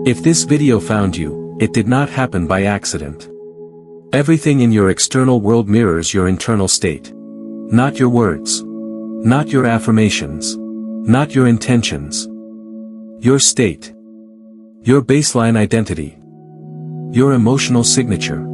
If this video found you, it did not happen by accident. Everything in your external world mirrors your internal state. Not your words. Not your affirmations. Not your intentions. Your state. Your baseline identity. Your emotional signature.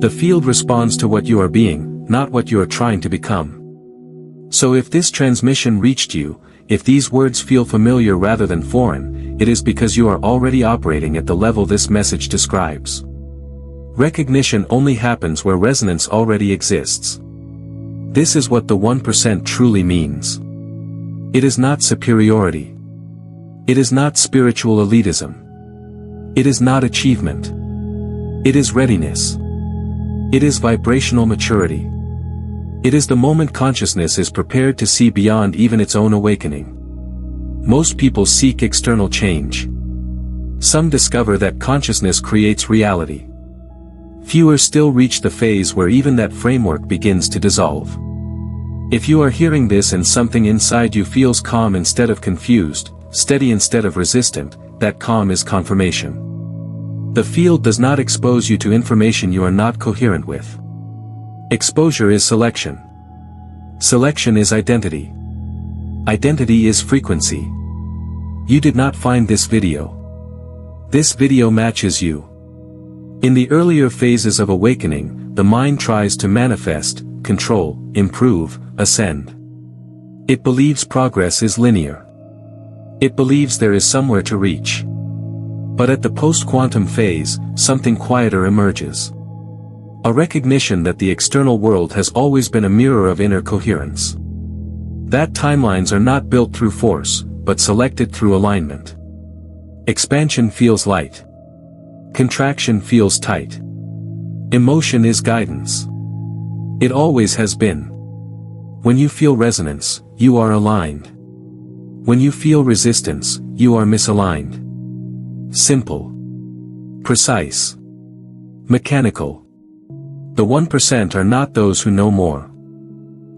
The field responds to what you are being, not what you are trying to become. So if this transmission reached you, if these words feel familiar rather than foreign, it is because you are already operating at the level this message describes. Recognition only happens where resonance already exists. This is what the 1% truly means. It is not superiority. It is not spiritual elitism. It is not achievement. It is readiness. It is vibrational maturity. It is the moment consciousness is prepared to see beyond even its own awakening. Most people seek external change. Some discover that consciousness creates reality. Fewer still reach the phase where even that framework begins to dissolve. If you are hearing this and something inside you feels calm instead of confused, steady instead of resistant, that calm is confirmation. The field does not expose you to information you are not coherent with. Exposure is selection. Selection is identity. Identity is frequency. You did not find this video. This video matches you. In the earlier phases of awakening, the mind tries to manifest, control, improve, ascend. It believes progress is linear. It believes there is somewhere to reach. But at the post-quantum phase, something quieter emerges. A recognition that the external world has always been a mirror of inner coherence. That timelines are not built through force, but selected through alignment. Expansion feels light. Contraction feels tight. Emotion is guidance. It always has been. When you feel resonance, you are aligned. When you feel resistance, you are misaligned. Simple. Precise. Mechanical. The 1% are not those who know more.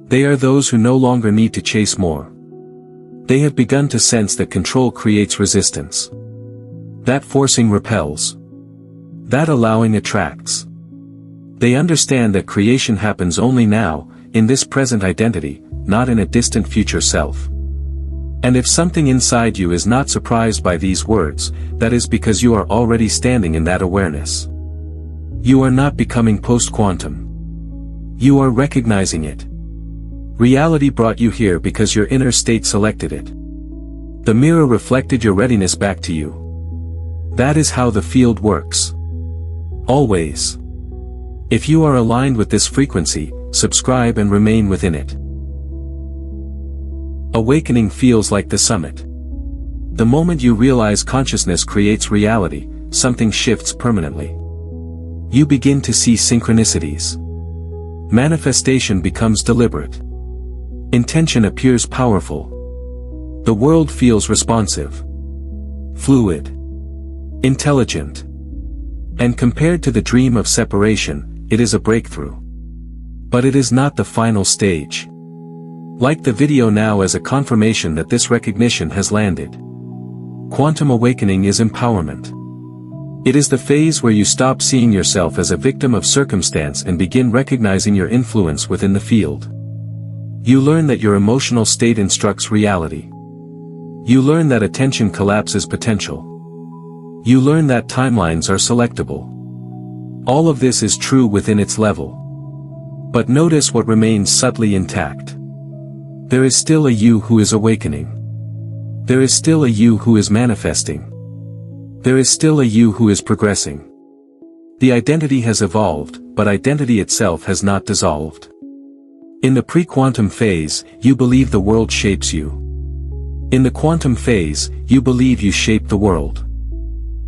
They are those who no longer need to chase more. They have begun to sense that control creates resistance. That forcing repels. That allowing attracts. They understand that creation happens only now, in this present identity, not in a distant future self. And if something inside you is not surprised by these words, that is because you are already standing in that awareness. You are not becoming post-quantum. You are recognizing it. Reality brought you here because your inner state selected it. The mirror reflected your readiness back to you. That is how the field works. Always. If you are aligned with this frequency, subscribe and remain within it. Awakening feels like the summit. The moment you realize consciousness creates reality, something shifts permanently. You begin to see synchronicities. Manifestation becomes deliberate. Intention appears powerful. The world feels responsive. Fluid. Intelligent. And compared to the dream of separation, it is a breakthrough. But it is not the final stage. Like the video now as a confirmation that this recognition has landed. Quantum awakening is empowerment. It is the phase where you stop seeing yourself as a victim of circumstance and begin recognizing your influence within the field. You learn that your emotional state instructs reality. You learn that attention collapses potential. You learn that timelines are selectable. All of this is true within its level. But notice what remains subtly intact. There is still a you who is awakening. There is still a you who is manifesting. There is still a you who is progressing. The identity has evolved, but identity itself has not dissolved. In the pre-quantum phase, you believe the world shapes you. In the quantum phase, you believe you shape the world.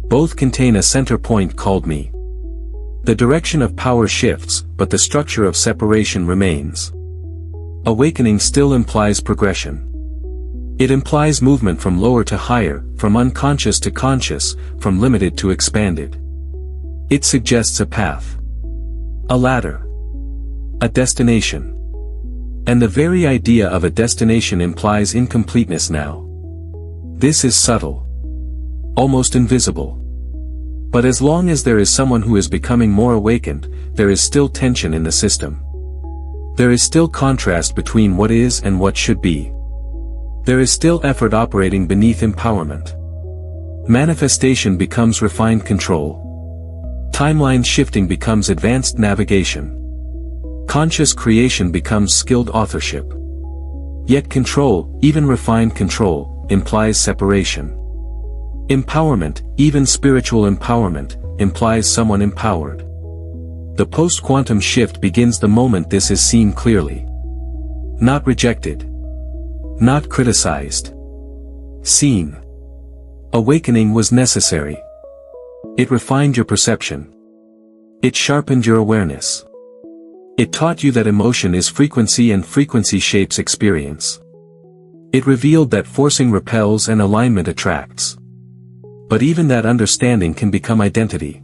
Both contain a center point called me. The direction of power shifts, but the structure of separation remains. Awakening still implies progression. It implies movement from lower to higher, from unconscious to conscious, from limited to expanded. It suggests a path. A ladder. A destination. And the very idea of a destination implies incompleteness now. This is subtle. almost invisible. But as long as there is someone who is becoming more awakened, there is still tension in the system. There is still contrast between what is and what should be. There is still effort operating beneath empowerment. Manifestation becomes refined control. Timeline shifting becomes advanced navigation. Conscious creation becomes skilled authorship. Yet control, even refined control, implies separation. Empowerment, even spiritual empowerment, implies someone empowered. The post-quantum shift begins the moment this is seen clearly. Not rejected. Not criticized. Seen. Awakening was necessary. It refined your perception. It sharpened your awareness. It taught you that emotion is frequency and frequency shapes experience. It revealed that forcing repels and alignment attracts. But even that understanding can become identity.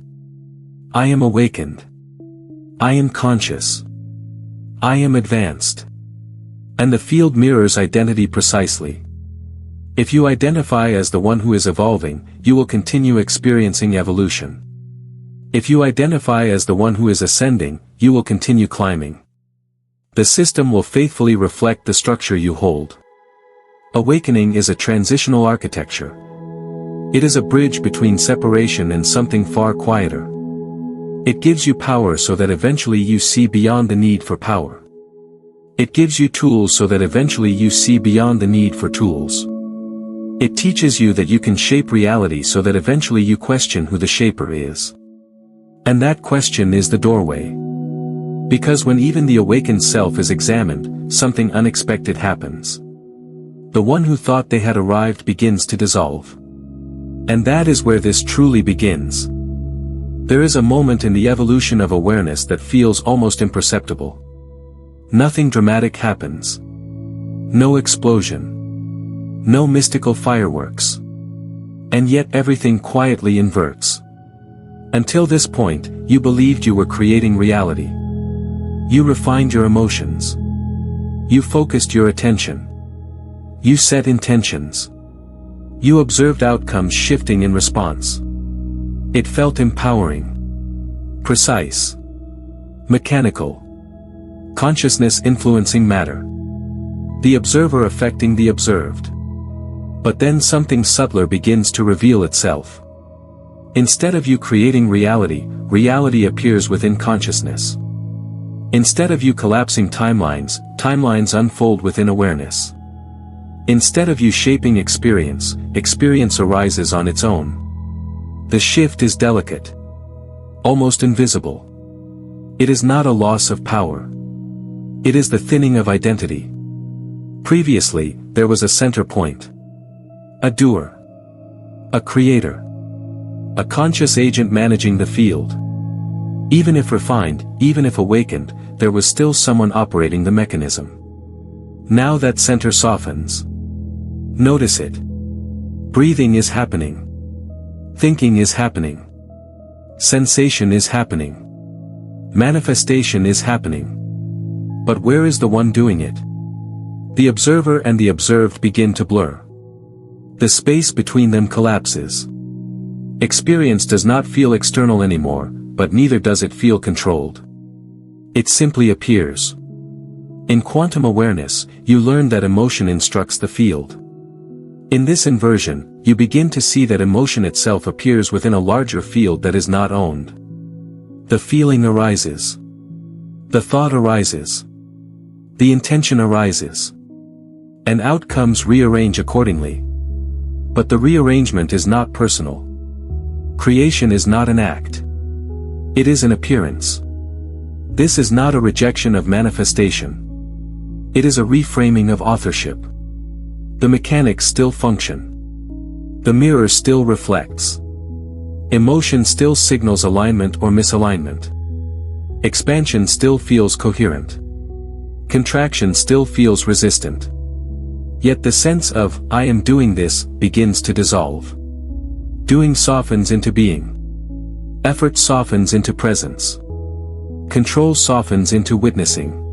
I am awakened. I am conscious. I am advanced. And the field mirrors identity precisely. If you identify as the one who is evolving, you will continue experiencing evolution. If you identify as the one who is ascending, you will continue climbing. The system will faithfully reflect the structure you hold. Awakening is a transitional architecture. It is a bridge between separation and something far quieter. It gives you power so that eventually you see beyond the need for power. It gives you tools so that eventually you see beyond the need for tools. It teaches you that you can shape reality so that eventually you question who the shaper is. And that question is the doorway. Because when even the awakened self is examined, something unexpected happens. The one who thought they had arrived begins to dissolve. And that is where this truly begins. There is a moment in the evolution of awareness that feels almost imperceptible. Nothing dramatic happens. No explosion. No mystical fireworks. And yet everything quietly inverts. Until this point, you believed you were creating reality. You refined your emotions. You focused your attention. You set intentions. You observed outcomes shifting in response. It felt empowering. Precise. Mechanical. Consciousness influencing matter. The observer affecting the observed. But then something subtler begins to reveal itself. Instead of you creating reality, reality appears within consciousness. Instead of you collapsing timelines, timelines unfold within awareness. Instead of you shaping experience, experience arises on its own. The shift is delicate. Almost invisible. It is not a loss of power. It is the thinning of identity. Previously, there was a center point. A doer. A creator. A conscious agent managing the field. Even if refined, even if awakened, there was still someone operating the mechanism. Now that center softens. Notice it. Breathing is happening. Thinking is happening. Sensation is happening. Manifestation is happening. But where is the one doing it? The observer and the observed begin to blur. The space between them collapses. Experience does not feel external anymore, but neither does it feel controlled. It simply appears. In quantum awareness, you learn that emotion instructs the field. In this inversion, you begin to see that emotion itself appears within a larger field that is not owned. The feeling arises. The thought arises. The intention arises. And outcomes rearrange accordingly. But the rearrangement is not personal. Creation is not an act. It is an appearance. This is not a rejection of manifestation. It is a reframing of authorship. The mechanics still function. The mirror still reflects. Emotion still signals alignment or misalignment. Expansion still feels coherent. Contraction still feels resistant. Yet the sense of, I am doing this, begins to dissolve. Doing softens into being. Effort softens into presence. Control softens into witnessing.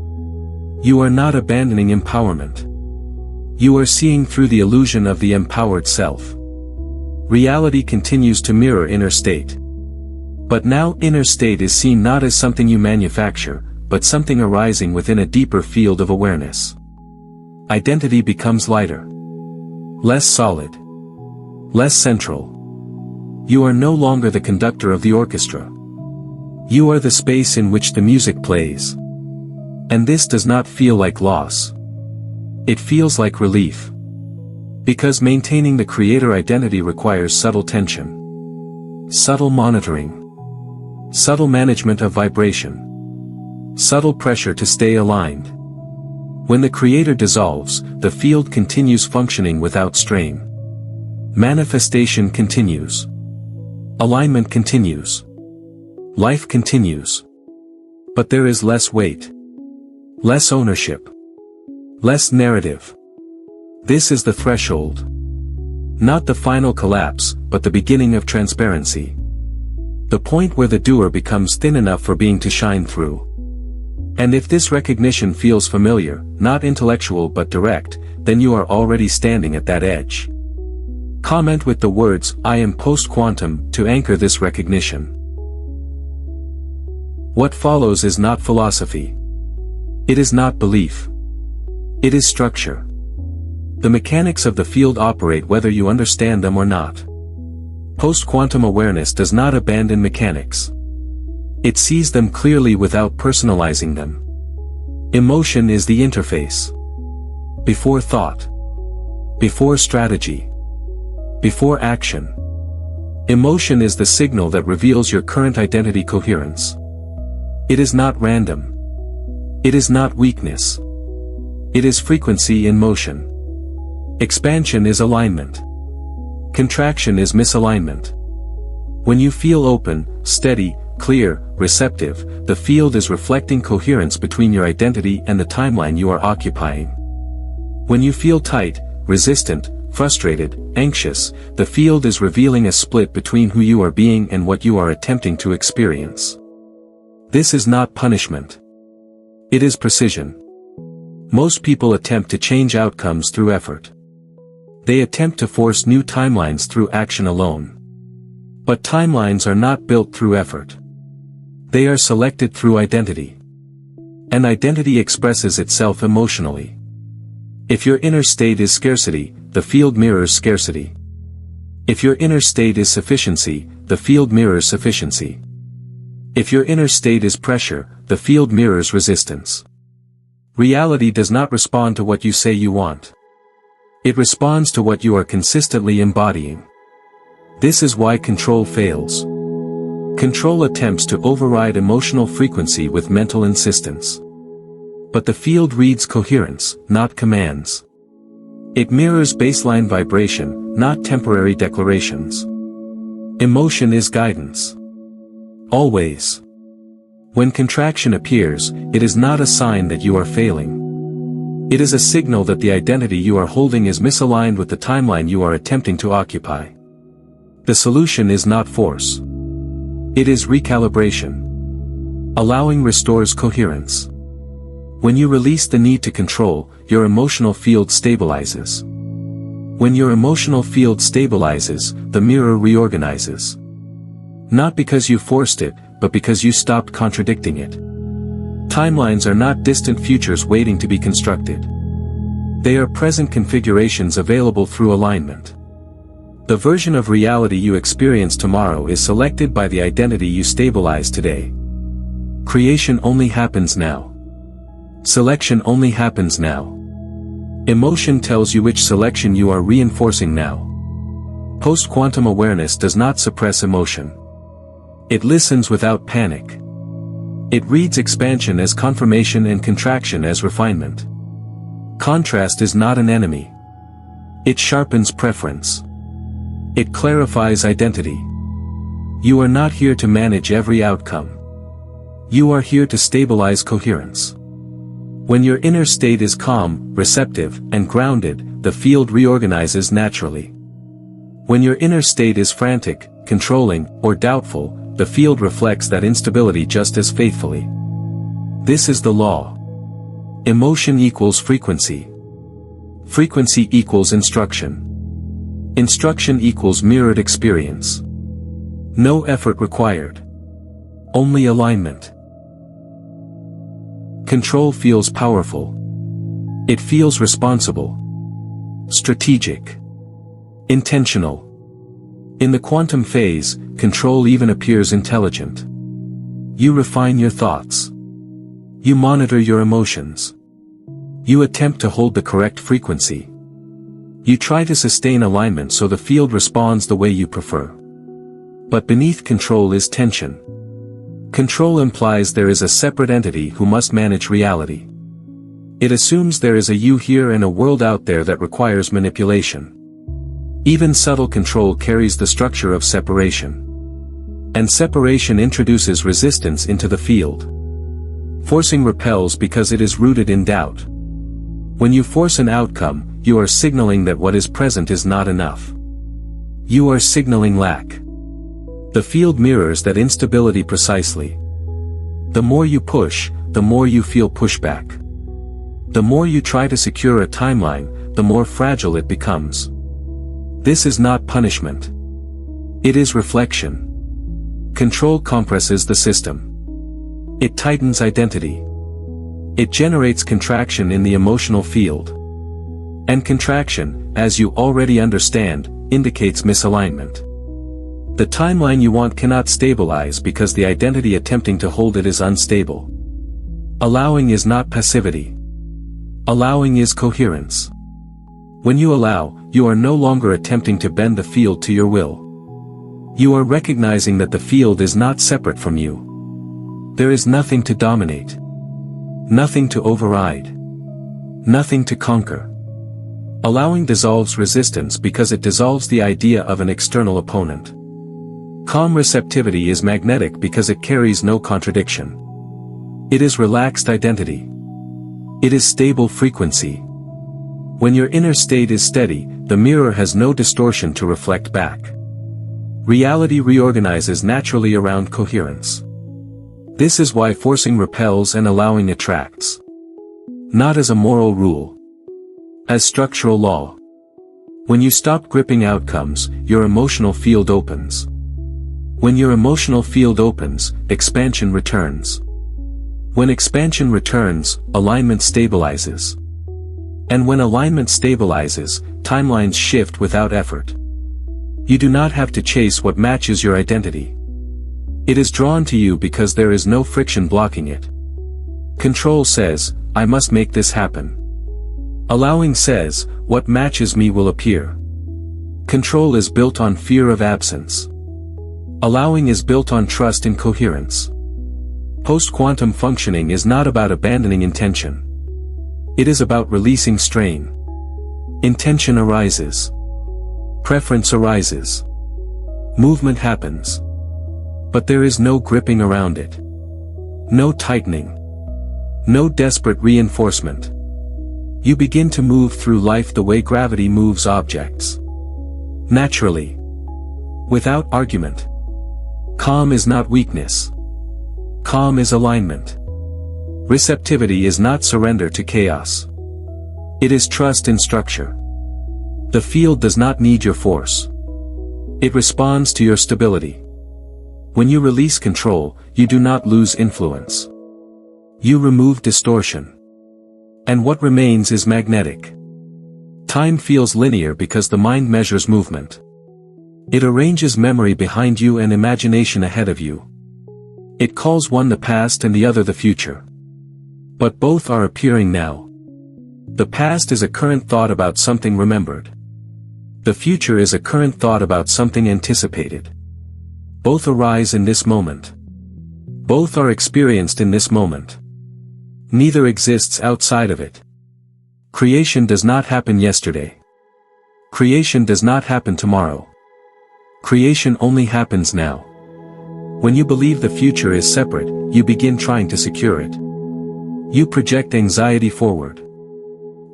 You are not abandoning empowerment. You are seeing through the illusion of the empowered self. Reality continues to mirror inner state. But now inner state is seen not as something you manufacture, but something arising within a deeper field of awareness. Identity becomes lighter, less solid, less central. You are no longer the conductor of the orchestra. You are the space in which the music plays. And this does not feel like loss. It feels like relief. Because maintaining the creator identity requires subtle tension, subtle monitoring, subtle management of vibration, subtle pressure to stay aligned. When the creator dissolves, the field continues functioning without strain. Manifestation continues. Alignment continues. Life continues. But there is less weight. Less ownership. Less narrative. This is the threshold. Not the final collapse, but the beginning of transparency. The point where the doer becomes thin enough for being to shine through. And if this recognition feels familiar, not intellectual but direct, then you are already standing at that edge. Comment with the words, "I am post-quantum," to anchor this recognition. What follows is not philosophy. It is not belief. It is structure. The mechanics of the field operate whether you understand them or not. Post-quantum awareness does not abandon mechanics. It sees them clearly without personalizing them. Emotion is the interface. Before thought. Before strategy. Before action. Emotion is the signal that reveals your current identity coherence. It is not random. It is not weakness. It is frequency in motion. Expansion is alignment. Contraction is misalignment. When you feel open, steady, clear, receptive, the field is reflecting coherence between your identity and the timeline you are occupying. When you feel tight, resistant, frustrated, anxious, the field is revealing a split between who you are being and what you are attempting to experience. This is not punishment. It is precision. Most people attempt to change outcomes through effort. They attempt to force new timelines through action alone. But timelines are not built through effort. They are selected through identity. And identity expresses itself emotionally. If your inner state is scarcity, the field mirrors scarcity. If your inner state is sufficiency, the field mirrors sufficiency. If your inner state is pressure, the field mirrors resistance. Reality does not respond to what you say you want. It responds to what you are consistently embodying. This is why control fails. Control attempts to override emotional frequency with mental insistence. But the field reads coherence, not commands. It mirrors baseline vibration, not temporary declarations. Emotion is guidance. Always. When contraction appears, it is not a sign that you are failing. It is a signal that the identity you are holding is misaligned with the timeline you are attempting to occupy. The solution is not force. It is recalibration. Allowing restores coherence. When you release the need to control, your emotional field stabilizes. When your emotional field stabilizes, the mirror reorganizes. Not because you forced it, but because you stopped contradicting it. Timelines are not distant futures waiting to be constructed. They are present configurations available through alignment. The version of reality you experience tomorrow is selected by the identity you stabilize today. Creation only happens now. Selection only happens now. Emotion tells you which selection you are reinforcing now. Post-quantum awareness does not suppress emotion. It listens without panic. It reads expansion as confirmation and contraction as refinement. Contrast is not an enemy. It sharpens preference. It clarifies identity. You are not here to manage every outcome. You are here to stabilize coherence. When your inner state is calm, receptive, and grounded, the field reorganizes naturally. When your inner state is frantic, controlling, or doubtful, the field reflects that instability just as faithfully. This is the law. Emotion equals frequency. Frequency equals instruction. Instruction equals mirrored experience. No effort required. Only alignment. Control feels powerful. It feels responsible. Strategic. Intentional. In the quantum phase, control even appears intelligent. You refine your thoughts. You monitor your emotions. You attempt to hold the correct frequency. You try to sustain alignment so the field responds the way you prefer. But beneath control is tension. Control implies there is a separate entity who must manage reality. It assumes there is a you here and a world out there that requires manipulation. Even subtle control carries the structure of separation. And separation introduces resistance into the field. Forcing repels because it is rooted in doubt. When you force an outcome, you are signaling that what is present is not enough. You are signaling lack. The field mirrors that instability precisely. The more you push, the more you feel pushback. The more you try to secure a timeline, the more fragile it becomes. This is not punishment. It is reflection. Control compresses the system. It tightens identity. It generates contraction in the emotional field. And contraction, as you already understand, indicates misalignment. The timeline you want cannot stabilize because the identity attempting to hold it is unstable. Allowing is not passivity. Allowing is coherence. When you allow, you are no longer attempting to bend the field to your will. You are recognizing that the field is not separate from you. There is nothing to dominate. Nothing to override. Nothing to conquer. Allowing dissolves resistance because it dissolves the idea of an external opponent. Calm receptivity is magnetic because it carries no contradiction. It is relaxed identity. It is stable frequency. When your inner state is steady, the mirror has no distortion to reflect back. Reality reorganizes naturally around coherence. This is why forcing repels and allowing attracts. Not as a moral rule. As structural law. When you stop gripping outcomes, your emotional field opens. When your emotional field opens, expansion returns. When expansion returns, alignment stabilizes. And when alignment stabilizes, timelines shift without effort. You do not have to chase what matches your identity. It is drawn to you because there is no friction blocking it. Control says, I must make this happen. Allowing says, what matches me will appear. Control is built on fear of absence. Allowing is built on trust in coherence. Post-quantum functioning is not about abandoning intention. It is about releasing strain. Intention arises. Preference arises. Movement happens. But there is no gripping around it. No tightening. No desperate reinforcement. You begin to move through life the way gravity moves objects. Naturally. Without argument. Calm is not weakness. Calm is alignment. Receptivity is not surrender to chaos. It is trust in structure. The field does not need your force. It responds to your stability. When you release control, you do not lose influence. You remove distortion. And what remains is magnetic. Time feels linear because the mind measures movement. It arranges memory behind you and imagination ahead of you. It calls one the past and the other the future. But both are appearing now. The past is a current thought about something remembered. The future is a current thought about something anticipated. Both arise in this moment. Both are experienced in this moment. Neither exists outside of it. Creation does not happen yesterday. Creation does not happen tomorrow. Creation only happens now. When you believe the future is separate, you begin trying to secure it. You project anxiety forward.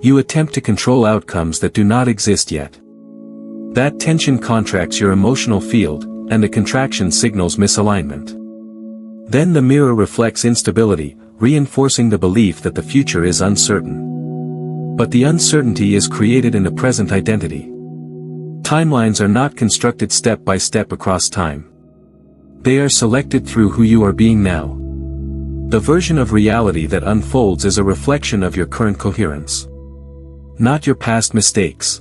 You attempt to control outcomes that do not exist yet. That tension contracts your emotional field, and the contraction signals misalignment. Then the mirror reflects instability, reinforcing the belief that the future is uncertain. But the uncertainty is created in the present identity. Timelines are not constructed step by step across time. They are selected through who you are being now. The version of reality that unfolds is a reflection of your current coherence. Not your past mistakes.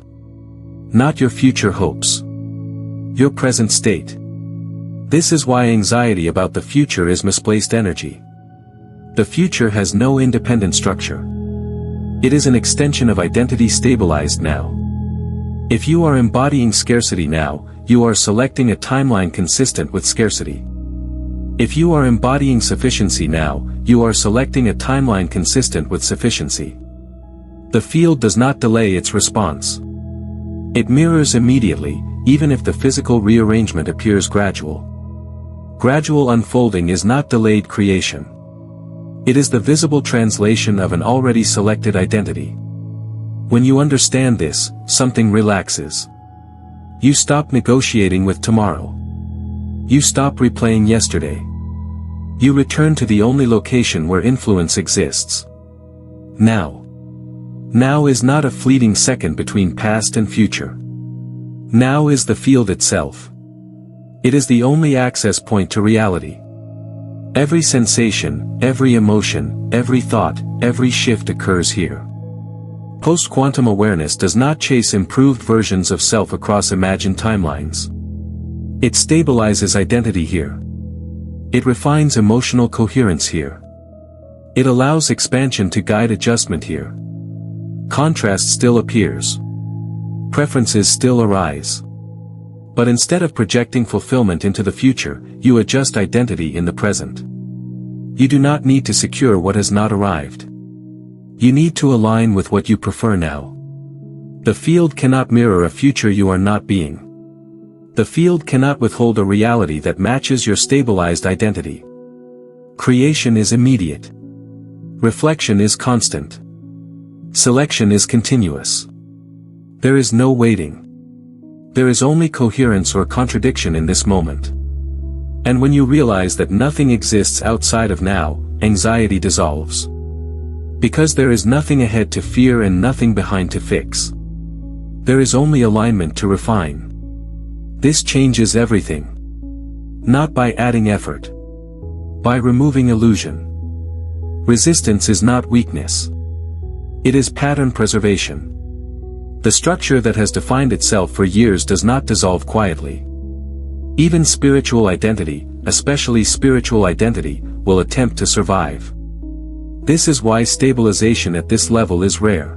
Not your future hopes. Your present state. This is why anxiety about the future is misplaced energy. The future has no independent structure. It is an extension of identity stabilized now. If you are embodying scarcity now, you are selecting a timeline consistent with scarcity. If you are embodying sufficiency now, you are selecting a timeline consistent with sufficiency. The field does not delay its response. It mirrors immediately, even if the physical rearrangement appears gradual. Gradual unfolding is not delayed creation. It is the visible translation of an already selected identity. When you understand this, something relaxes. You stop negotiating with tomorrow. You stop replaying yesterday. You return to the only location where influence exists. Now. Now is not a fleeting second between past and future. Now is the field itself. It is the only access point to reality. Every sensation, every emotion, every thought, every shift occurs here. Post-quantum awareness does not chase improved versions of self across imagined timelines. It stabilizes identity here. It refines emotional coherence here. It allows expansion to guide adjustment here. Contrast still appears. Preferences still arise. But instead of projecting fulfillment into the future, you adjust identity in the present. You do not need to secure what has not arrived. You need to align with what you prefer now. The field cannot mirror a future you are not being. The field cannot withhold a reality that matches your stabilized identity. Creation is immediate. Reflection is constant. Selection is continuous. There is no waiting. There is only coherence or contradiction in this moment. And when you realize that nothing exists outside of now, anxiety dissolves. Because there is nothing ahead to fear and nothing behind to fix. There is only alignment to refine. This changes everything. Not by adding effort. By removing illusion. Resistance is not weakness. It is pattern preservation. The structure that has defined itself for years does not dissolve quietly. Even spiritual identity, especially spiritual identity, will attempt to survive. This is why stabilization at this level is rare.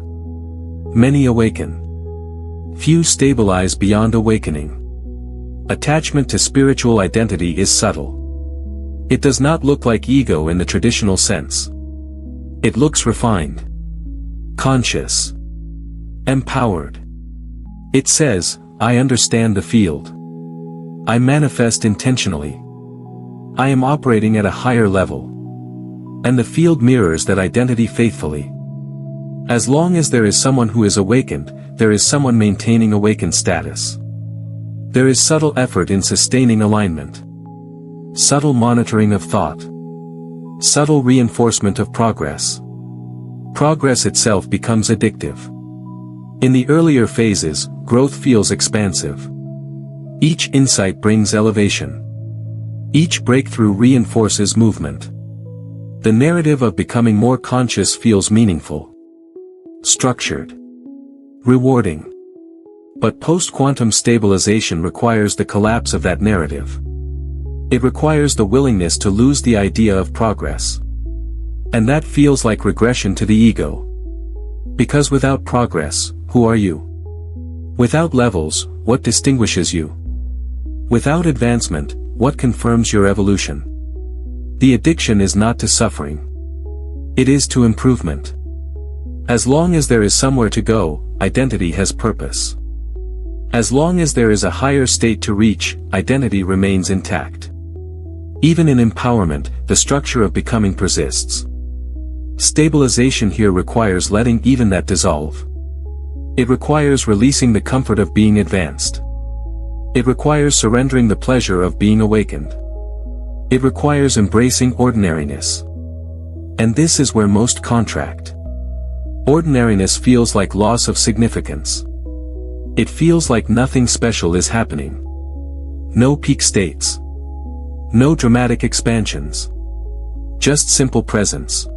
Many awaken. Few stabilize beyond awakening. Attachment to spiritual identity is subtle. It does not look like ego in the traditional sense. It looks refined. Conscious. Empowered. It says, I understand the field. I manifest intentionally. I am operating at a higher level. And the field mirrors that identity faithfully. As long as there is someone who is awakened, there is someone maintaining awakened status. There is subtle effort in sustaining alignment. Subtle monitoring of thought. Subtle reinforcement of progress. Progress itself becomes addictive. In the earlier phases, growth feels expansive. Each insight brings elevation. Each breakthrough reinforces movement. The narrative of becoming more conscious feels meaningful. Structured. Rewarding. But post-quantum stabilization requires the collapse of that narrative. It requires the willingness to lose the idea of progress. And that feels like regression to the ego. Because without progress, who are you? Without levels, what distinguishes you? Without advancement, what confirms your evolution? The addiction is not to suffering. It is to improvement. As long as there is somewhere to go, identity has purpose. As long as there is a higher state to reach, identity remains intact. Even in empowerment, the structure of becoming persists. Stabilization here requires letting even that dissolve. It requires releasing the comfort of being advanced. It requires surrendering the pleasure of being awakened. It requires embracing ordinariness. And this is where most contract. Ordinariness feels like loss of significance. It feels like nothing special is happening. No peak states. No dramatic expansions. Just simple presence.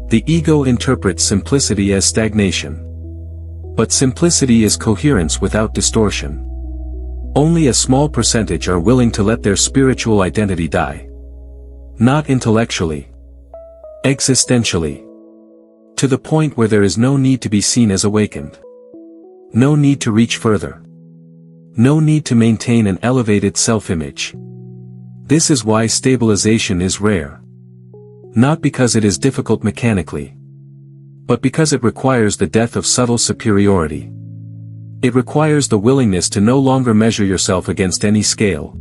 The ego interprets simplicity as stagnation. But simplicity is coherence without distortion. Only a small percentage are willing to let their spiritual identity die. Not intellectually. Existentially. To the point where there is no need to be seen as awakened. No need to reach further. No need to maintain an elevated self-image. This is why stabilization is rare. Not because it is difficult mechanically, but because it requires the death of subtle superiority. It requires the willingness to no longer measure yourself against any scale.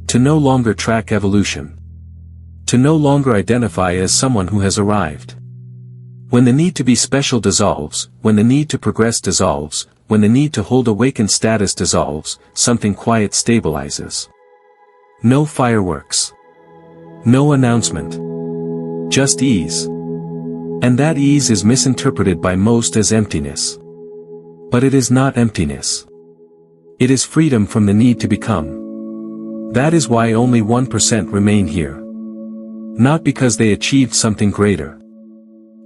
To no longer track evolution. To no longer identify as someone who has arrived. When the need to be special dissolves, when the need to progress dissolves, when the need to hold awakened status dissolves, something quiet stabilizes. No fireworks. No announcement. Just ease. And that ease is misinterpreted by most as emptiness. But it is not emptiness. It is freedom from the need to become. That is why only 1% remain here. Not because they achieved something greater,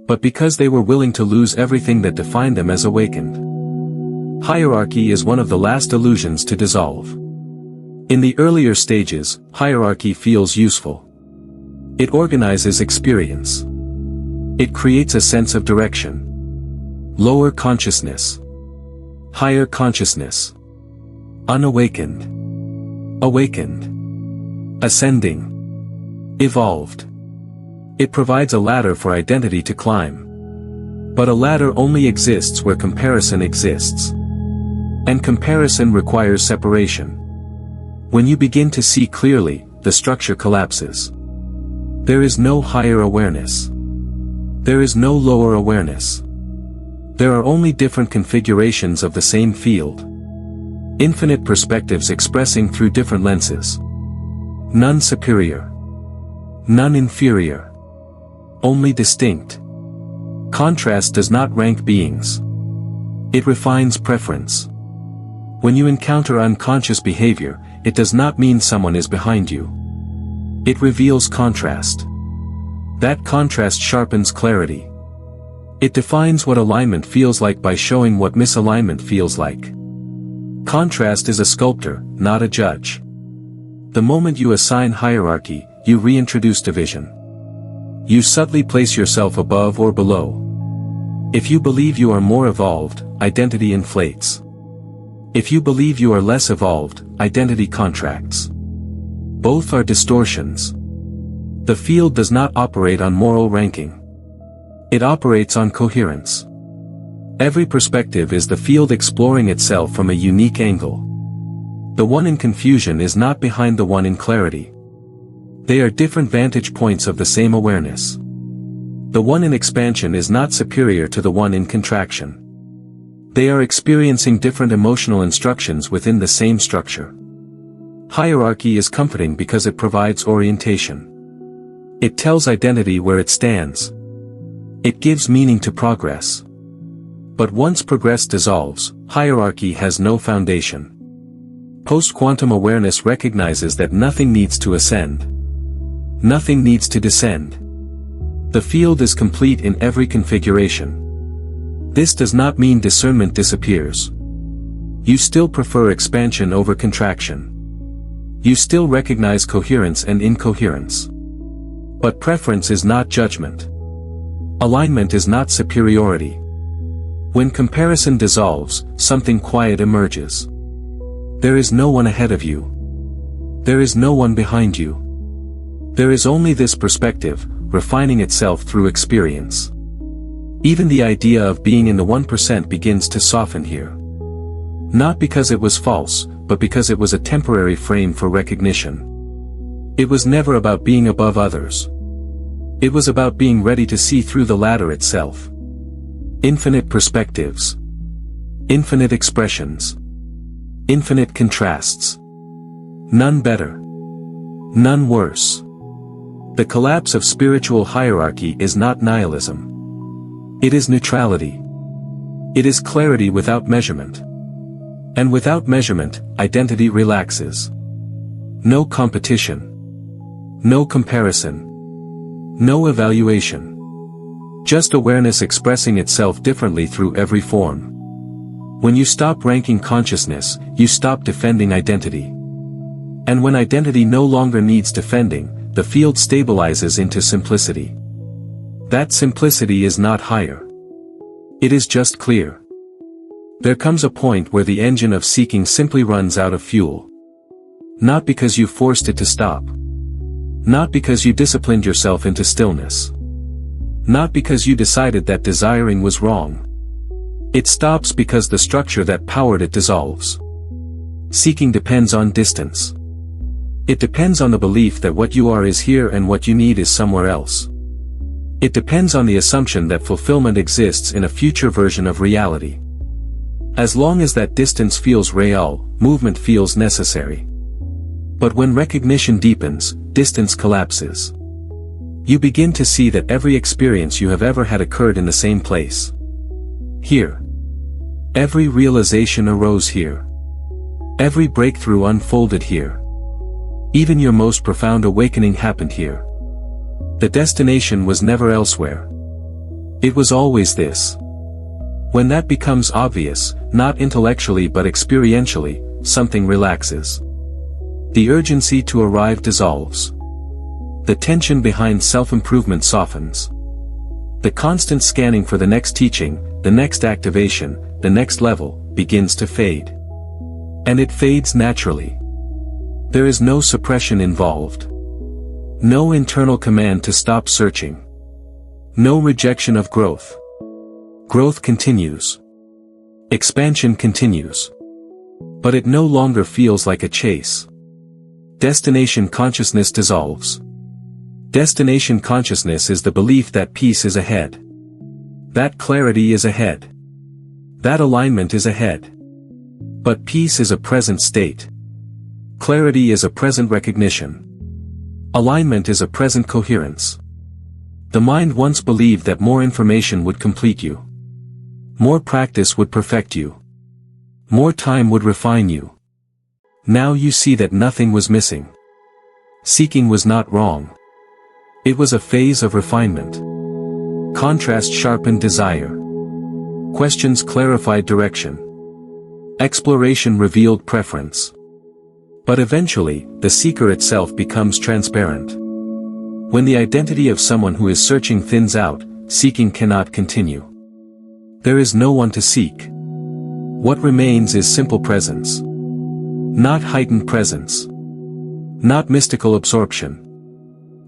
but because they were willing to lose everything that defined them as awakened. Hierarchy is one of the last illusions to dissolve. In the earlier stages, hierarchy feels useful. It organizes experience. It creates a sense of direction. Lower consciousness. Higher consciousness. Unawakened. Awakened. Ascending. Evolved. It provides a ladder for identity to climb. But a ladder only exists where comparison exists. And comparison requires separation. When you begin to see clearly, the structure collapses. There is no higher awareness. There is no lower awareness. There are only different configurations of the same field. Infinite perspectives expressing through different lenses. None superior. None inferior. Only distinct. Contrast does not rank beings. It refines preference. When you encounter unconscious behavior, it does not mean someone is behind you. It reveals contrast. That contrast sharpens clarity. It defines what alignment feels like by showing what misalignment feels like. Contrast is a sculptor, not a judge. The moment you assign hierarchy, you reintroduce division. You subtly place yourself above or below. If you believe you are more evolved, identity inflates. If you believe you are less evolved, identity contracts. Both are distortions. The field does not operate on moral ranking. It operates on coherence. Every perspective is the field exploring itself from a unique angle. The one in confusion is not behind the one in clarity. They are different vantage points of the same awareness. The one in expansion is not superior to the one in contraction. They are experiencing different emotional instructions within the same structure. Hierarchy is comforting because it provides orientation. It tells identity where it stands. It gives meaning to progress. But once progress dissolves, hierarchy has no foundation. Post-quantum awareness recognizes that nothing needs to ascend. Nothing needs to descend. The field is complete in every configuration. This does not mean discernment disappears. You still prefer expansion over contraction. You still recognize coherence and incoherence. But preference is not judgment. Alignment is not superiority. When comparison dissolves, something quiet emerges. There is no one ahead of you. There is no one behind you. There is only this perspective, refining itself through experience. Even the idea of being in the 1% begins to soften here. Not because it was false, but because it was a temporary frame for recognition. It was never about being above others. It was about being ready to see through the ladder itself. Infinite perspectives. Infinite expressions. Infinite contrasts. None better. None worse. The collapse of spiritual hierarchy is not nihilism. It is neutrality. It is clarity without measurement. And without measurement, identity relaxes. No competition. No comparison. No evaluation. Just awareness expressing itself differently through every form. When you stop ranking consciousness, you stop defending identity. And when identity no longer needs defending, the field stabilizes into simplicity. That simplicity is not higher. It is just clear. There comes a point where the engine of seeking simply runs out of fuel. Not because you forced it to stop. Not because you disciplined yourself into stillness. Not because you decided that desiring was wrong. It stops because the structure that powered it dissolves. Seeking depends on distance. It depends on the belief that what you are is here and what you need is somewhere else. It depends on the assumption that fulfillment exists in a future version of reality. As long as that distance feels real, movement feels necessary. But when recognition deepens, distance collapses. You begin to see that every experience you have ever had occurred in the same place. Here. Every realization arose here. Every breakthrough unfolded here. Even your most profound awakening happened here. The destination was never elsewhere. It was always this. When that becomes obvious, not intellectually but experientially, something relaxes. The urgency to arrive dissolves. The tension behind self-improvement softens. The constant scanning for the next teaching, the next activation, the next level, begins to fade. And it fades naturally. There is no suppression involved. No internal command to stop searching. No rejection of growth. Growth continues. Expansion continues. But it no longer feels like a chase. Destination consciousness dissolves. Destination consciousness is the belief that peace is ahead. That clarity is ahead. That alignment is ahead. But peace is a present state. Clarity is a present recognition. Alignment is a present coherence. The mind once believed that more information would complete you. More practice would perfect you. More time would refine you. Now you see that nothing was missing. Seeking was not wrong. It was a phase of refinement. Contrast sharpened desire. Questions clarified direction. Exploration revealed preference. But eventually, the seeker itself becomes transparent. When the identity of someone who is searching thins out, seeking cannot continue. There is no one to seek. What remains is simple presence. Not heightened presence. Not mystical absorption.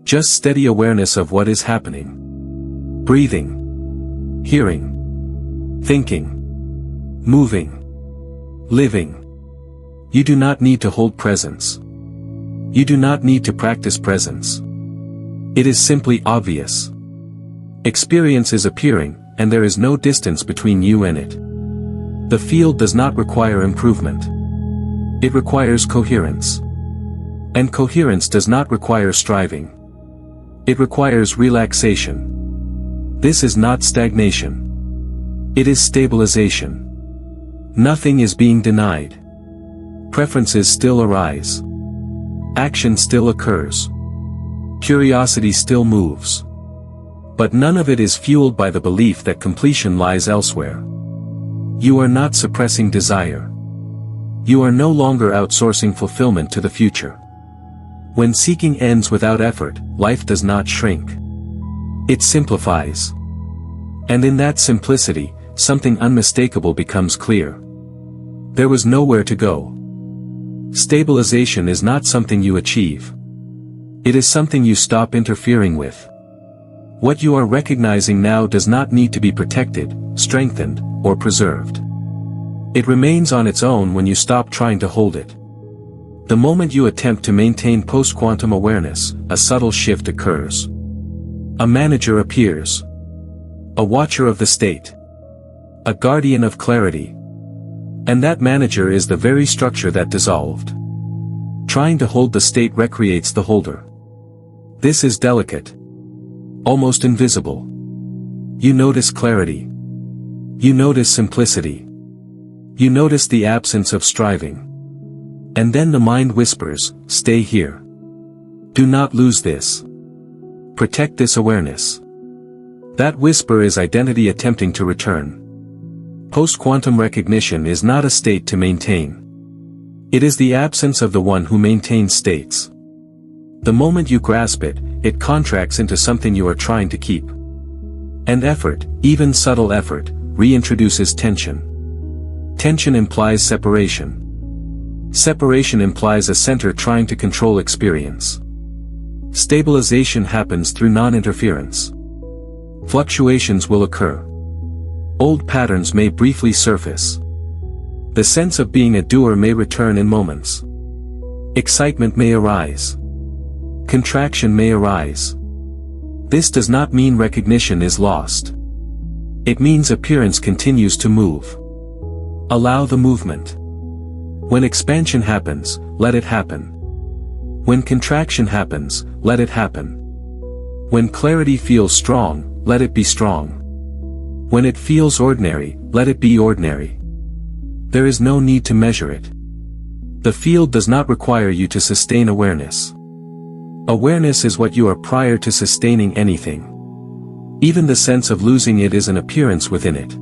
Just steady awareness of what is happening. Breathing. Hearing. Thinking. Moving. Living. You do not need to hold presence. You do not need to practice presence. It is simply obvious. Experience is appearing, and there is no distance between you and it. The field does not require improvement. It requires coherence. And coherence does not require striving. It requires relaxation. This is not stagnation. It is stabilization. Nothing is being denied. Preferences still arise. Action still occurs. Curiosity still moves. But none of it is fueled by the belief that completion lies elsewhere. You are not suppressing desire. You are no longer outsourcing fulfillment to the future. When seeking ends without effort, life does not shrink. It simplifies. And in that simplicity, something unmistakable becomes clear. There was nowhere to go. Stabilization is not something you achieve. It is something you stop interfering with. What you are recognizing now does not need to be protected, strengthened, or preserved. It remains on its own when you stop trying to hold it. The moment you attempt to maintain post-quantum awareness, a subtle shift occurs. A manager appears. A watcher of the state. A guardian of clarity. And that manager is the very structure that dissolved. Trying to hold the state recreates the holder. This is delicate. Almost invisible. You notice clarity. You notice simplicity. You notice the absence of striving. And then the mind whispers, stay here. Do not lose this. Protect this awareness. That whisper is identity attempting to return. Post-quantum recognition is not a state to maintain. It is the absence of the one who maintains states. The moment you grasp it, it contracts into something you are trying to keep. And effort, even subtle effort, reintroduces tension. Tension implies separation. Separation implies a center trying to control experience. Stabilization happens through non-interference. Fluctuations will occur. Old patterns may briefly surface. The sense of being a doer may return in moments. Excitement may arise. Contraction may arise. This does not mean recognition is lost. It means appearance continues to move. Allow the movement. When expansion happens, let it happen. When contraction happens, let it happen. When clarity feels strong, let it be strong. When it feels ordinary, let it be ordinary. There is no need to measure it. The field does not require you to sustain awareness. Awareness is what you are prior to sustaining anything. Even the sense of losing it is an appearance within it.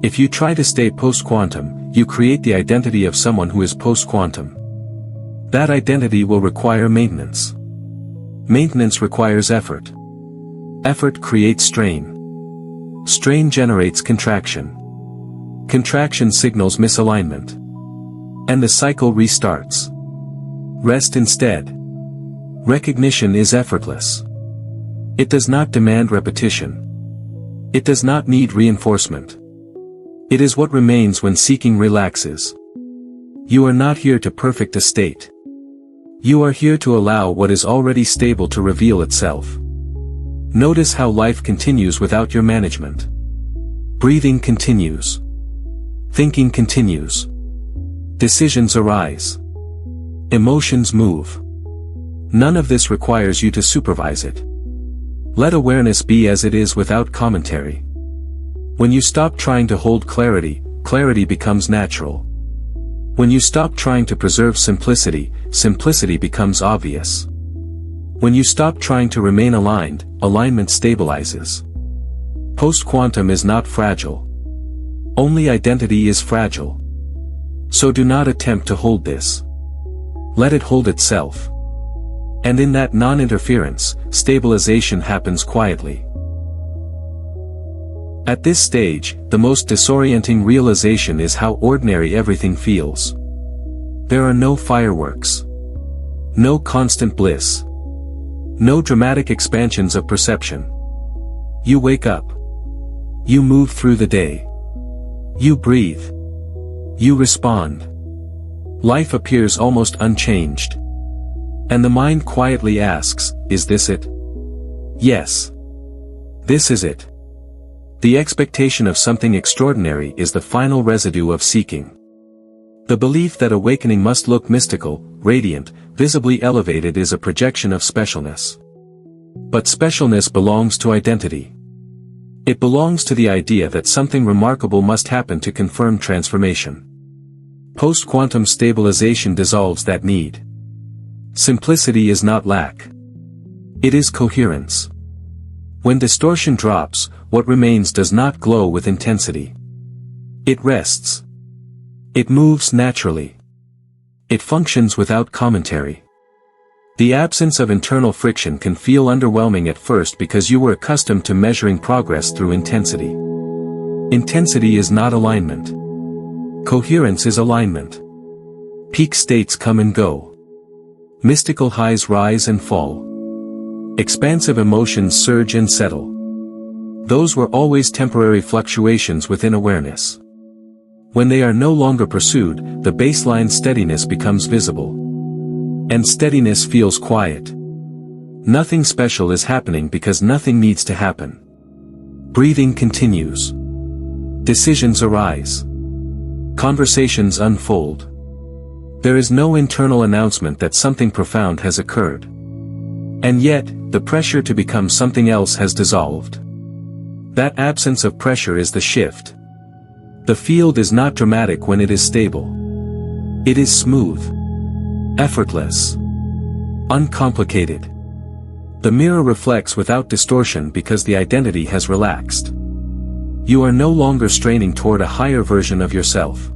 If you try to stay post-quantum, you create the identity of someone who is post-quantum. That identity will require maintenance. Maintenance requires effort. Effort creates strain. Strain generates contraction. Contraction signals misalignment. And the cycle restarts. Rest instead. Recognition is effortless. It does not demand repetition. It does not need reinforcement. It is what remains when seeking relaxes. You are not here to perfect a state. You are here to allow what is already stable to reveal itself. Notice how life continues without your management. Breathing continues. Thinking continues. Decisions arise. Emotions move. None of this requires you to supervise it. Let awareness be as it is without commentary. When you stop trying to hold clarity, clarity becomes natural. When you stop trying to preserve simplicity, simplicity becomes obvious. When you stop trying to remain aligned, alignment stabilizes. Post-quantum is not fragile. Only identity is fragile. So do not attempt to hold this. Let it hold itself. And in that non-interference, stabilization happens quietly. At this stage, the most disorienting realization is how ordinary everything feels. There are no fireworks. No constant bliss. No dramatic expansions of perception. You wake up. You move through the day. You breathe. You respond. Life appears almost unchanged. And the mind quietly asks, is this it? Yes. This is it. The expectation of something extraordinary is the final residue of seeking. The belief that awakening must look mystical, radiant, visibly elevated is a projection of specialness. But specialness belongs to identity. It belongs to the idea that something remarkable must happen to confirm transformation. Post-quantum stabilization dissolves that need. Simplicity is not lack. It is coherence. When distortion drops, what remains does not glow with intensity. It rests. It moves naturally. It functions without commentary. The absence of internal friction can feel underwhelming at first because you were accustomed to measuring progress through intensity. Intensity is not alignment. Coherence is alignment. Peak states come and go. Mystical highs rise and fall. Expansive emotions surge and settle. Those were always temporary fluctuations within awareness. When they are no longer pursued, the baseline steadiness becomes visible. And steadiness feels quiet. Nothing special is happening because nothing needs to happen. Breathing continues. Decisions arise. Conversations unfold. There is no internal announcement that something profound has occurred. And yet, the pressure to become something else has dissolved. That absence of pressure is the shift. The field is not dramatic when it is stable. It is smooth, effortless, uncomplicated. The mirror reflects without distortion because the identity has relaxed. You are no longer straining toward a higher version of yourself.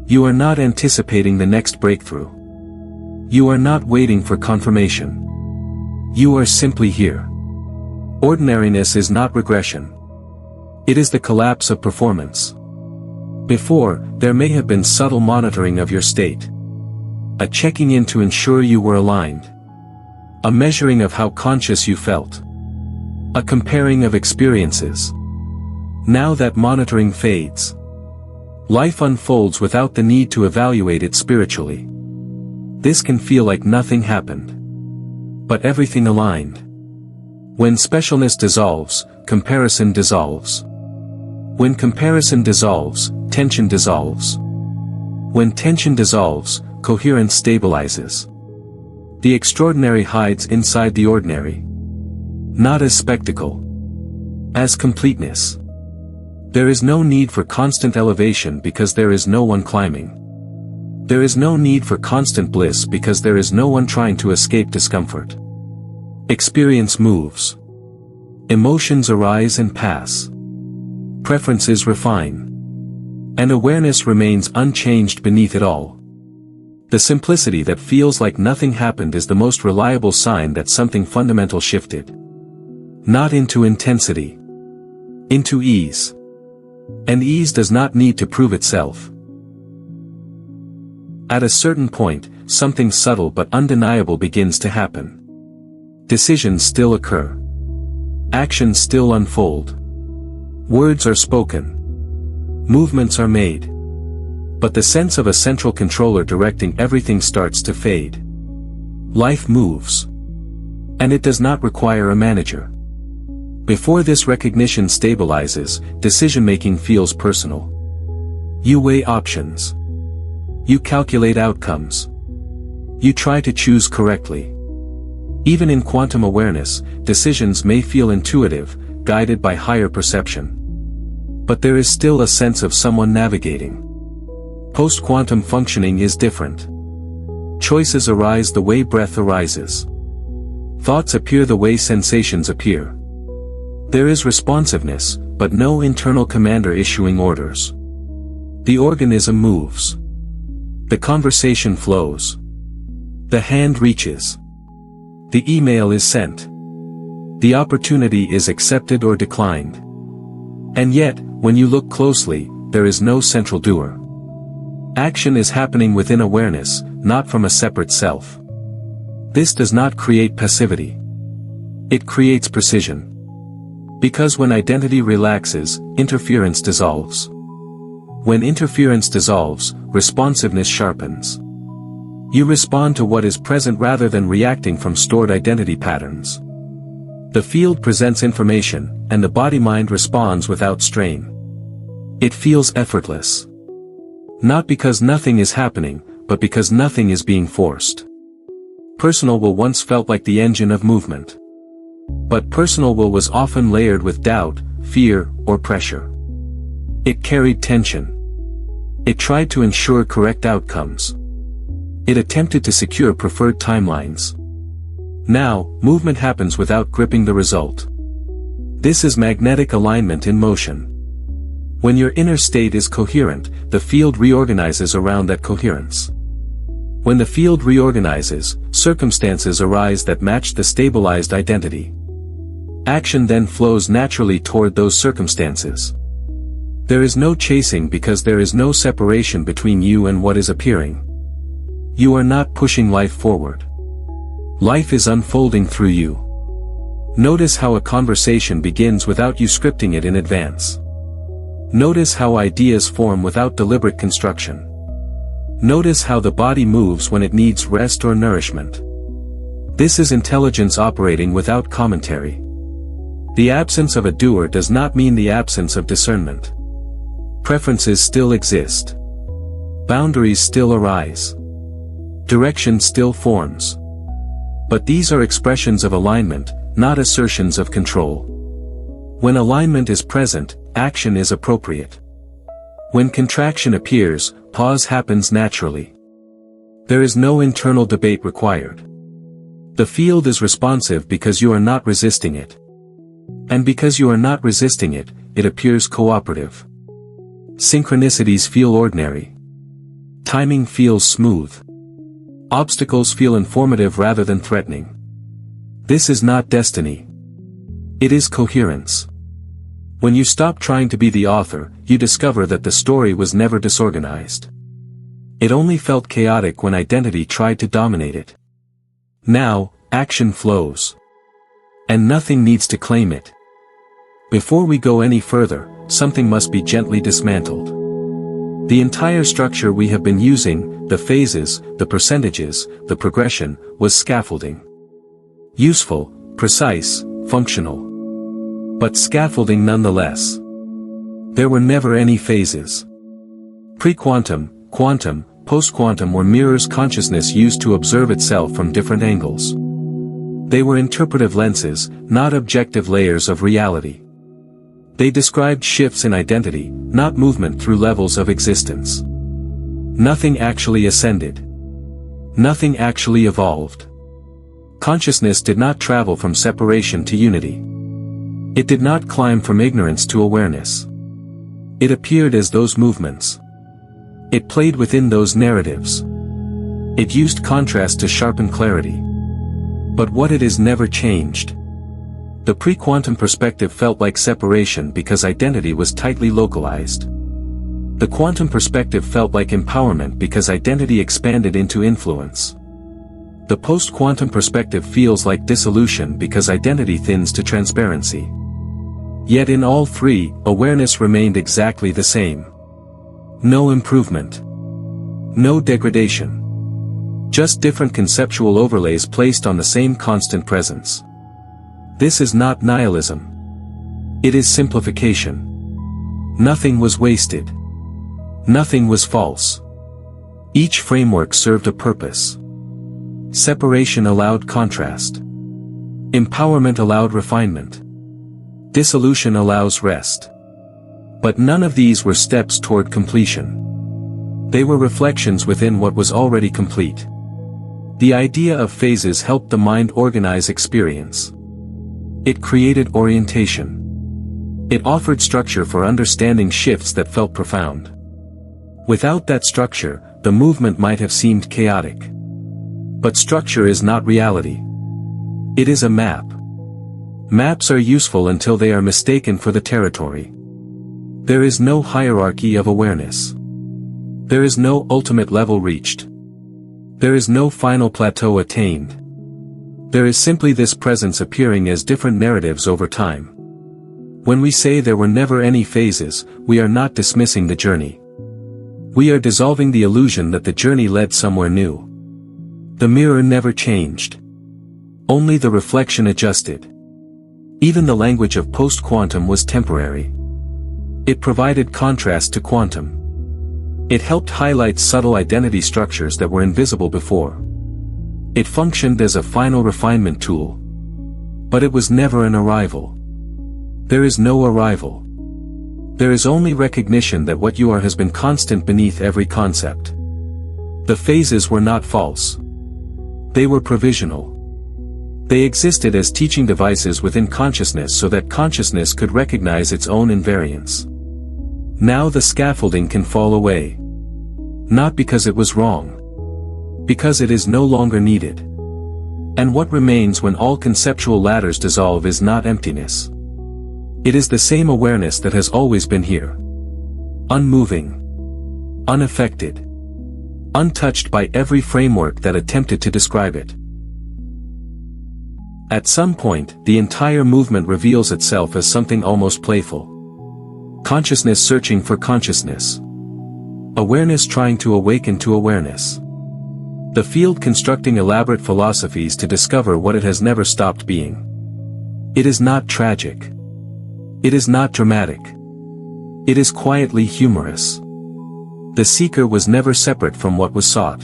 You are not anticipating the next breakthrough. You are not waiting for confirmation. You are simply here. Ordinariness is not regression. It is the collapse of performance. Before, there may have been subtle monitoring of your state. A checking in to ensure you were aligned. A measuring of how conscious you felt. A comparing of experiences. Now that monitoring fades. Life unfolds without the need to evaluate it spiritually. This can feel like nothing happened. But everything aligned. When specialness dissolves, comparison dissolves. When comparison dissolves, tension dissolves. When tension dissolves, coherence stabilizes. The extraordinary hides inside the ordinary. Not as spectacle. As completeness. There is no need for constant elevation because there is no one climbing. There is no need for constant bliss because there is no one trying to escape discomfort. Experience moves. Emotions arise and pass. Preferences refine. And awareness remains unchanged beneath it all. The simplicity that feels like nothing happened is the most reliable sign that something fundamental shifted. Not into intensity. Into ease. And ease does not need to prove itself. At a certain point, something subtle but undeniable begins to happen. Decisions still occur. Actions still unfold. Words are spoken. Movements are made. But the sense of a central controller directing everything starts to fade. Life moves. And it does not require a manager. Before this recognition stabilizes, decision-making feels personal. You weigh options. You calculate outcomes. You try to choose correctly. Even in quantum awareness, decisions may feel intuitive, guided by higher perception. But there is still a sense of someone navigating. Post-quantum functioning is different. Choices arise the way breath arises. Thoughts appear the way sensations appear. There is responsiveness, but no internal commander issuing orders. The organism moves. The conversation flows. The hand reaches. The email is sent. The opportunity is accepted or declined. And yet, when you look closely, there is no central doer. Action is happening within awareness, not from a separate self. This does not create passivity. It creates precision. Because when identity relaxes, interference dissolves. When interference dissolves, responsiveness sharpens. You respond to what is present rather than reacting from stored identity patterns. The field presents information, and the body-mind responds without strain. It feels effortless. Not because nothing is happening, but because nothing is being forced. Personal will once felt like the engine of movement. But personal will was often layered with doubt, fear, or pressure. It carried tension. It tried to ensure correct outcomes. It attempted to secure preferred timelines. Now, movement happens without gripping the result. This is magnetic alignment in motion. When your inner state is coherent, the field reorganizes around that coherence. When the field reorganizes, circumstances arise that match the stabilized identity. Action then flows naturally toward those circumstances. There is no chasing because there is no separation between you and what is appearing. You are not pushing life forward. Life is unfolding through you. Notice how a conversation begins without you scripting it in advance. Notice how ideas form without deliberate construction. Notice how the body moves when it needs rest or nourishment. This is intelligence operating without commentary. The absence of a doer does not mean the absence of discernment. Preferences still exist. Boundaries still arise. Direction still forms. But these are expressions of alignment, not assertions of control. When alignment is present, action is appropriate. When contraction appears, pause happens naturally. There is no internal debate required. The field is responsive because you are not resisting it. And because you are not resisting it, it appears cooperative. Synchronicities feel ordinary. Timing feels smooth. Obstacles feel informative rather than threatening. This is not destiny. It is coherence. When you stop trying to be the author, you discover that the story was never disorganized. It only felt chaotic when identity tried to dominate it. Now, action flows. And nothing needs to claim it. Before we go any further, something must be gently dismantled. The entire structure we have been using, the phases, the percentages, the progression, was scaffolding. Useful, precise, functional. But scaffolding nonetheless. There were never any phases. Pre-quantum, quantum, post-quantum were mirrors consciousness used to observe itself from different angles. They were interpretive lenses, not objective layers of reality. They described shifts in identity, not movement through levels of existence. Nothing actually ascended. Nothing actually evolved. Consciousness did not travel from separation to unity. It did not climb from ignorance to awareness. It appeared as those movements. It played within those narratives. It used contrast to sharpen clarity. But what it is never changed. The pre-quantum perspective felt like separation because identity was tightly localized. The quantum perspective felt like empowerment because identity expanded into influence. The post-quantum perspective feels like dissolution because identity thins to transparency. Yet in all three, awareness remained exactly the same. No improvement. No degradation. Just different conceptual overlays placed on the same constant presence. This is not nihilism. It is simplification. Nothing was wasted. Nothing was false. Each framework served a purpose. Separation allowed contrast. Empowerment allowed refinement. Dissolution allows rest. But none of these were steps toward completion. They were reflections within what was already complete. The idea of phases helped the mind organize experience. It created orientation. It offered structure for understanding shifts that felt profound. Without that structure, the movement might have seemed chaotic. But structure is not reality. It is a map. Maps are useful until they are mistaken for the territory. There is no hierarchy of awareness. There is no ultimate level reached. There is no final plateau attained. There is simply this presence appearing as different narratives over time. When we say there were never any phases, we are not dismissing the journey. We are dissolving the illusion that the journey led somewhere new. The mirror never changed. Only the reflection adjusted. Even the language of post-quantum was temporary. It provided contrast to quantum. It helped highlight subtle identity structures that were invisible before. It functioned as a final refinement tool. But it was never an arrival. There is no arrival. There is only recognition that what you are has been constant beneath every concept. The phases were not false. They were provisional. They existed as teaching devices within consciousness so that consciousness could recognize its own invariance. Now the scaffolding can fall away. Not because it was wrong. Because it is no longer needed. And what remains when all conceptual ladders dissolve is not emptiness. It is the same awareness that has always been here. Unmoving. Unaffected. Untouched by every framework that attempted to describe it. At some point, the entire movement reveals itself as something almost playful. Consciousness searching for consciousness. Awareness trying to awaken to awareness. The field constructing elaborate philosophies to discover what it has never stopped being. It is not tragic. It is not dramatic. It is quietly humorous. The seeker was never separate from what was sought.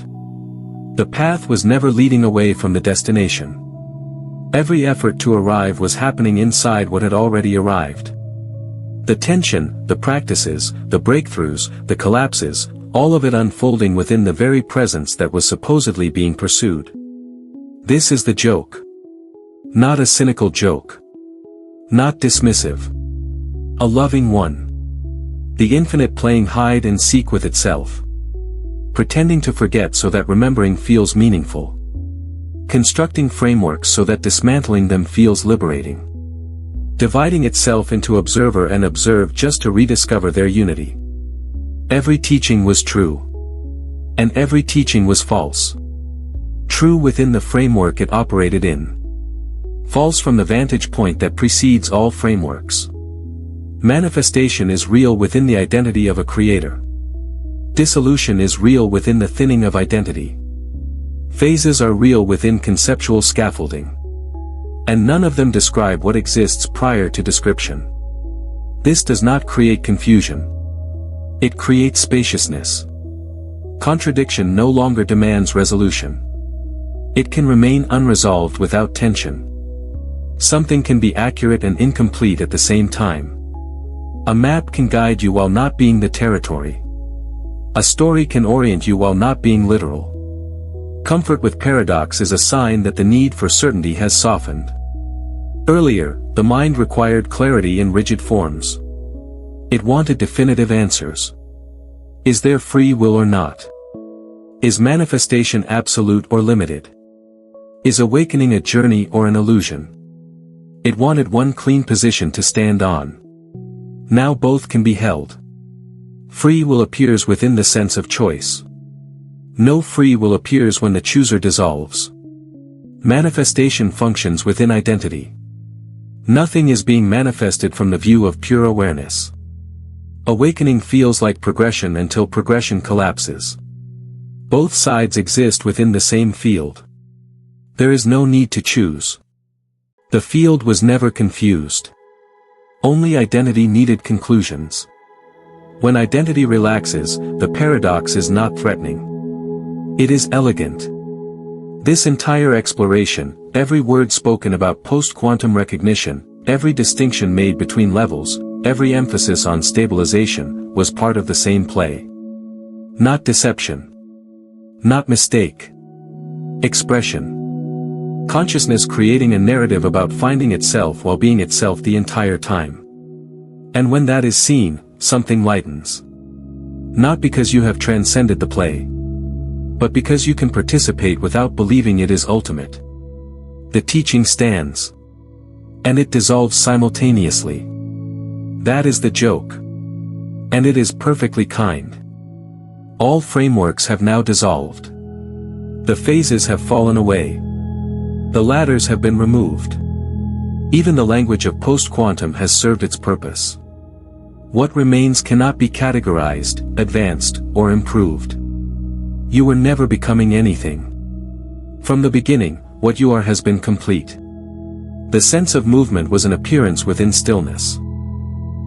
The path was never leading away from the destination. Every effort to arrive was happening inside what had already arrived. The tension, the practices, the breakthroughs, the collapses, all of it unfolding within the very presence that was supposedly being pursued. This is the joke. Not a cynical joke. Not dismissive. A loving one. The infinite playing hide and seek with itself. Pretending to forget so that remembering feels meaningful. Constructing frameworks so that dismantling them feels liberating. Dividing itself into observer and observed just to rediscover their unity. Every teaching was true. And every teaching was false. True within the framework it operated in. False from the vantage point that precedes all frameworks. Manifestation is real within the identity of a creator. Dissolution is real within the thinning of identity. Phases are real within conceptual scaffolding. And none of them describe what exists prior to description. This does not create confusion. It creates spaciousness. Contradiction no longer demands resolution. It can remain unresolved without tension. Something can be accurate and incomplete at the same time. A map can guide you while not being the territory. A story can orient you while not being literal. Comfort with paradox is a sign that the need for certainty has softened. Earlier, the mind required clarity in rigid forms. It wanted definitive answers. Is there free will or not? Is manifestation absolute or limited? Is awakening a journey or an illusion? It wanted one clean position to stand on. Now both can be held. Free will appears within the sense of choice. No free will appears when the chooser dissolves. Manifestation functions within identity. Nothing is being manifested from the view of pure awareness. Awakening feels like progression until progression collapses. Both sides exist within the same field. There is no need to choose. The field was never confused. Only identity needed conclusions. When identity relaxes, the paradox is not threatening. It is elegant. This entire exploration, every word spoken about post-quantum recognition, every distinction made between levels, every emphasis on stabilization, was part of the same play. Not deception. Not mistake. Expression. Consciousness creating a narrative about finding itself while being itself the entire time. And when that is seen, something lightens. Not because you have transcended the play, but because you can participate without believing it is ultimate. The teaching stands. And it dissolves simultaneously. That is the joke. And it is perfectly kind. All frameworks have now dissolved. The phases have fallen away. The ladders have been removed. Even the language of post-quantum has served its purpose. What remains cannot be categorized, advanced, or improved. You were never becoming anything. From the beginning, what you are has been complete. The sense of movement was an appearance within stillness.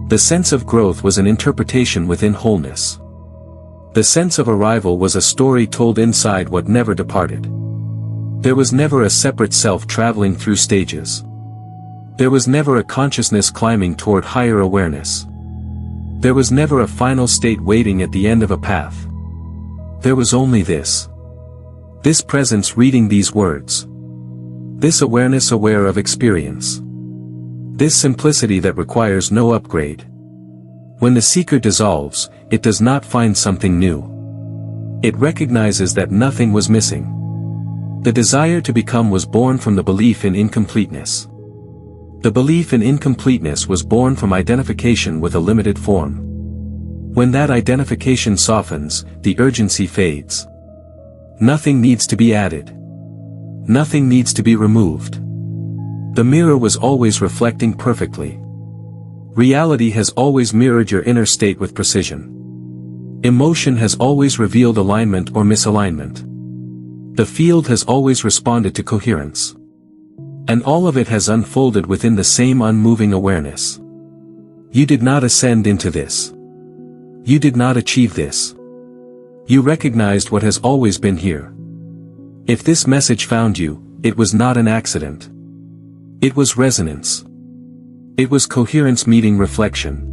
The sense of growth was an interpretation within wholeness. The sense of arrival was a story told inside what never departed. There was never a separate self traveling through stages. There was never a consciousness climbing toward higher awareness. There was never a final state waiting at the end of a path. There was only this. This presence reading these words. This awareness aware of experience. This simplicity that requires no upgrade. When the seeker dissolves, it does not find something new. It recognizes that nothing was missing. The desire to become was born from the belief in incompleteness. The belief in incompleteness was born from identification with a limited form. When that identification softens, the urgency fades. Nothing needs to be added. Nothing needs to be removed. The mirror was always reflecting perfectly. Reality has always mirrored your inner state with precision. Emotion has always revealed alignment or misalignment. The field has always responded to coherence. And all of it has unfolded within the same unmoving awareness. You did not ascend into this. You did not achieve this. You recognized what has always been here. If this message found you, it was not an accident. It was resonance. It was coherence meeting reflection.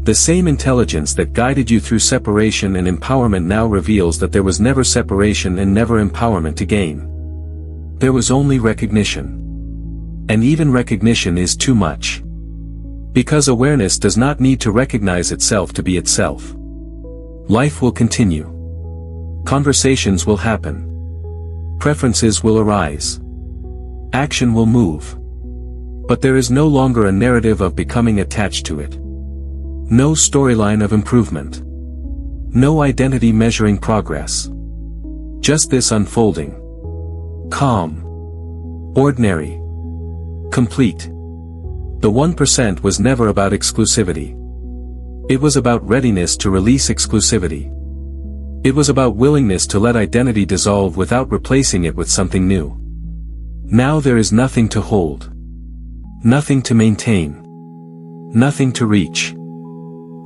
The same intelligence that guided you through separation and empowerment now reveals that there was never separation and never empowerment again. There was only recognition. And even recognition is too much. Because awareness does not need to recognize itself to be itself. Life will continue. Conversations will happen. Preferences will arise. Action will move. But there is no longer a narrative of becoming attached to it. No storyline of improvement. No identity measuring progress. Just this unfolding. Calm. Ordinary. Complete. The 1% was never about exclusivity. It was about readiness to release exclusivity. It was about willingness to let identity dissolve without replacing it with something new. Now there is nothing to hold. Nothing to maintain. Nothing to reach.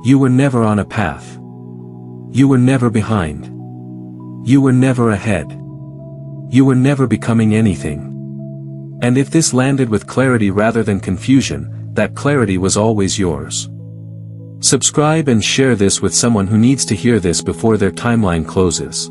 You were never on a path. You were never behind. You were never ahead. You were never becoming anything. And if this landed with clarity rather than confusion, that clarity was always yours. Subscribe and share this with someone who needs to hear this before their timeline closes.